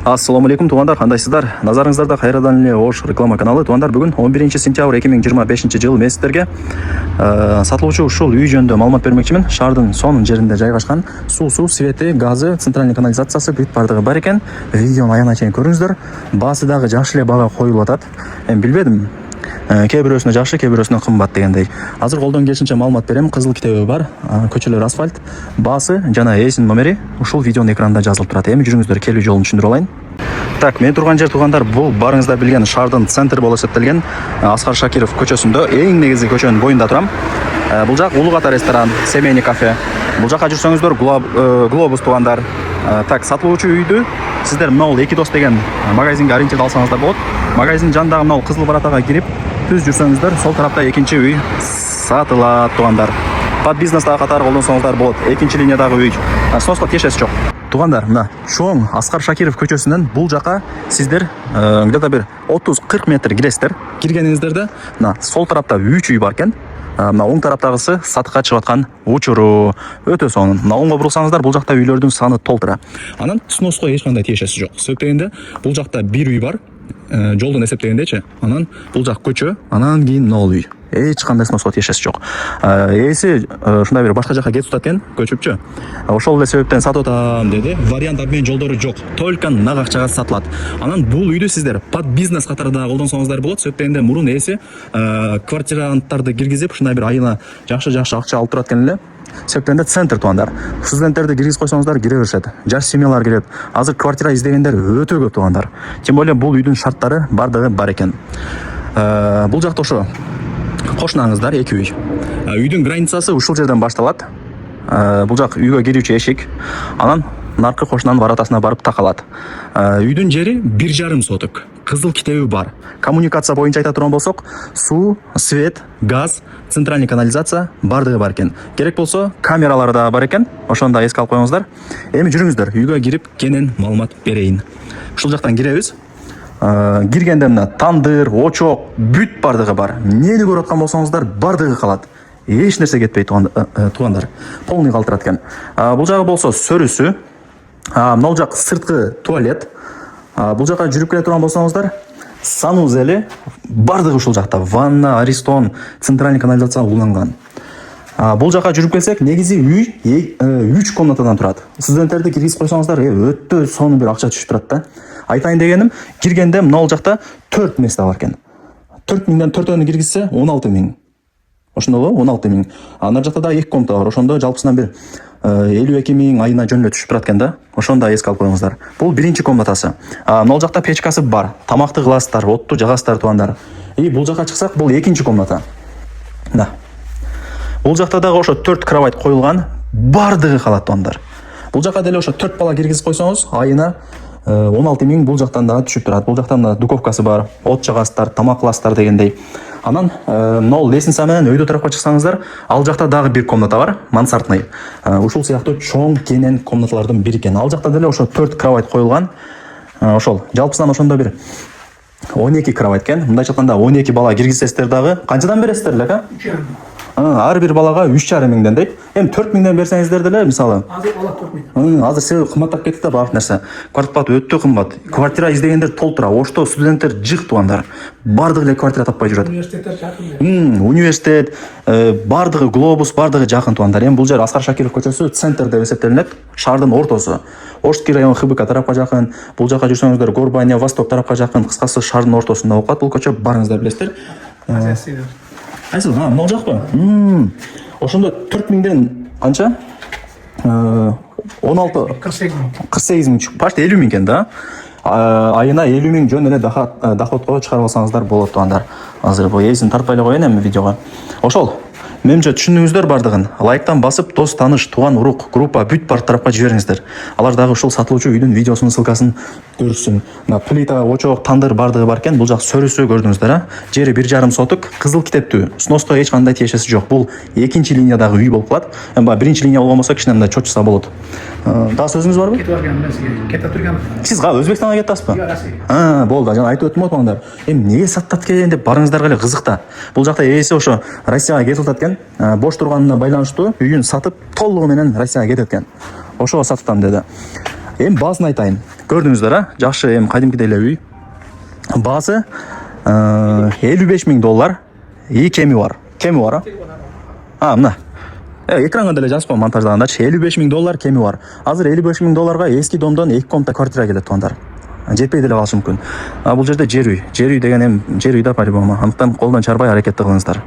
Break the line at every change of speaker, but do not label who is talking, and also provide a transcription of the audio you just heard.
Ассаламу алейкум туғандар, қандайсыздар? Назарыңыздарда қайрадан эле Ош реклама каналы. Туғандар, бүгін 11 сентябрь 2025 жыл месеттерге сатылуучу ушул үй жөнүндө маалымат бермекчимин. Шаардын сонун жеринде жайгашкан суу, свети, газы, центральный канализациясы бүт бардыгы бар экен. Видеону аянат чейин көрүңүздөр. Баасы дагы жакшы эле бага коюлуп атат. Билбедим. Кээ бирөөсүнө жакшы, кээ бирөөсүнө кымбат дегендей. Азыр колдон келишинче маалымат берем. Кызыл китеби бар, көчөлөр асфальт, баасы жана ээсинин номери ушул видеонун экранында жазылып турат. Эми жүрүңүздөр, келүү жолун түшүндүрүп алайын. Так, мен турган жер тугандар, бул барыңыздар билген шаардын центр болуп эсептелген Аскар Шакиров көчөсүндө, эң негизги көчөнүн боюнда турам. Бул жак Улук Ата ресторан, семейный кафе. Бул жака жүрсөңүздөр глобус тугандар. Так, сатылуучу үйдү сиздер мынау эки дос деген магазинге ориентир алсаңыздар болот. Магазин жанындагы мынау Кызыл Баратага кирип, түз жүрсөңүздөр, сол тарапта экинчи үй сатылат тугандар. Под бизнестагы катары колдонсоңуздар болот. Экинчи линиядагы үй. Сноска тиешеси жок. Тугандар, мына чоң Аскар Шакиров көчөсүнөн бул жака сиздер где-то бир 30-40 метр киресиздер. Киргениңиздерде мына сол тарапта 3 үй бар экен. Мына оң тараптагысы сатыкка чыгып аткан учуру өтө сонун. Мына оңго бурулсаңыздар, бул жакта үйлөрдүн саны толтура. Анан сноска эч кандай тиешеси жок. Себеп дегенде бул жакта бир үй бар. Жолдон эсептегендечи. Анан бул жак көчө, анан кийин нол үй. Эч кандай сноска тиешеси жок. Ээси ушундай бир башка жака кетип атат экен, көчүпчү. Ошол эле себептен сатып атам деди. Вариант обмен жолдору жок. Только нак акчага сатылат. Анан бул үйдү сиздер под бизнес катарында колдонсоңуздар болот. Себеп дегенде мурун ээси квартиранттарды киргизип, ушундай бир айына жакшы акча алып турат экен эле. Себептенде центр тугандар. Студенттерди киргиз койсоңуздар кире беришет. Жаш семьялар кирет. Азыр квартира издегендер өтө көп тугандар. Тем более бул үйдүн шарттары бардыгы бар экен. Бул жакта ошо кошунаңыздар эки үй. Үйдүн границасы ушул жерден башталат. Бул жак үйгө кирүүчү эшик. Анан наркы кошунанын воротасына барып такалат. Үйдүн жери 1,5 соток. Кызыл китеби бар. Коммуникация боюнча айта турган болсок, суу, свет, газ, центральный канализация бардыгы бар экен. Керек болсо, камералар да бар экен. Ошону да эске алып коюңуздар. Эми жүрүңүздөр, үйгө кирип кенен маалымат берейин. Ушул жактан киребиз. Киргенде мына тандыр, очок, бүт бардыгы бар. Нени көрүп аткан болсоңуздар, бардыгы калат. Эч нерсе кетпей тугандар. Полный калтырат экен. Бул жагы болсо сөрүсү. Мына жак сырткы туалет. Бул жака жүрүп келе турган болсоңуздар, санузели бардыгы ушул жакта. Ванна, аристон, центральный канализация уланган. Бул жака жүрүп келсек, негизи үй 3 комнатадан турат. Студенттерди киргиз койсоңуздар, өтө сонун бир акча түшүп турат да. Айтайын дегеним, киргенде мына жакта 4 место бар экен. 4 миңден 4-өнү киргизсе 16 миң. Ошондо 16 миң. Ана жакта да 2 комната бар. Ошондо жалпысынан бир 52 миң айына жөнүнө түшүп турат экен да. Ошондо эске алып коюңуздар. Бул биринчи комнатасы. Мына жакта печкасы бар. Тамакты кыласыздар, отту жагасыздар тугандар. Бул жака чыксак, бул экинчи комната. Да. Бул жакта дагы ошо 4 кровать коюлган, бардыгы калат тугандар. Бул жака деле ошо 4 бала киргизип койсоңуз, айына 16 миң бул жактан да түшүп турат. Бул жактан да духовкасы бар, от жагасыздар, тамак кыласыздар дегендей. Анан мынау лестница менен өйдө тарапка чыксаңыздар, ал жакта дагы бир комната бар, мансардный. Ушул сыяктуу чоң кенен комнаталардын бири экен. Ал жакта деле ошо 4 кровать коюлган. Ошол жалпысынан ошондо бир 12 кровать экен. Мындай айтканда 12 бала киргизсеңиздер дагы канчадан бересиздер эле, ка? Ар бир балага 3,5 миңден дейт. Эми 4 миңден берсеңиздер деле, мисалы.
Азыр бала 4 миң.
Азыр себеп кымбаттап кетти да баардык нерсе. Квартира өтө кымбат. Квартира издегендер толтура. Ошто студенттер жык тугандар. Бардыгы эле квартира таппай жүрөт.
Университеттер жакын.
Университет, бардыгы глобус, бардыгы жакын тугандар. Эми бул жер Аскар Шакиров көчөсү центр деп эсептелинет. Шаардын ортосу. Ошский район ХБК тарапка жакын. Бул жака жүрсөңүздөр, Горбаня, Восток тарапка жакын. Кыскасы шаардын ортосунда окат бул көчө. Барыңыздар билесиздер. Айсыл, мына жакпы? Ошондо 4 миңден канча? 48 миң. Почти 50 миң экен да. Айына 50 миң жөн эле доходко чыгарып алсаңыздар болот тугандар. Азыр бу эсин тартпай эле коеюн эми видеого. Ошол. Менимче түшүндүңүздөр бардыгын. Лайктан басып, дос, тааныш, тууган, урук, группа бүт бар тарапка жибериңиздер. Алар дагы ушул сатылуучу үйдүн видеосунун ссылкасын көрсүн. Мына плита, очок, тандыр бардыгы бар экен. Бул жак сөрүсү көрдүңүздөр, а? Жери 1,5 соток, кызыл китептүү. Сноска эч кандай тиешеси жок. Бул экинчи линиядагы үй болуп калат. Эми биринчи линия болгон болсо кичине мындай чочса болот. Дагы сөзүңүз барбы?
Кетип барган эмес, кетип турган.
Сиз Өзбекстанга кетип атасызбы?
Жок,
болду. Жана айтып өттүм тугандар. Эми эмне саттат экен деп барыңыздарга эле кызык да. Бул жакта ээси ошо Россияга кетип атат экен. Бош турганына байланыштуу үйүн сатып толугу менен Россияга кетет экен. Ошого сатып атам деди. Эми баасын айтайын. Көрдүңүздөр, жакшы, эми кадимкидей эле үй. Баасы $55,000. И кеми бар. Мына. Экранга деле жазып коем монтаждагандачы. $55,000 кеми бар. Азыр $55,000 эски домдон 2 комнатта квартира келет туугандар. Жетпей деле калышы мүмкүн. Бул жерде жер үй деген эми жер үй да по-любому. Андыктан колдон чарбай аракетти кылыңыздар.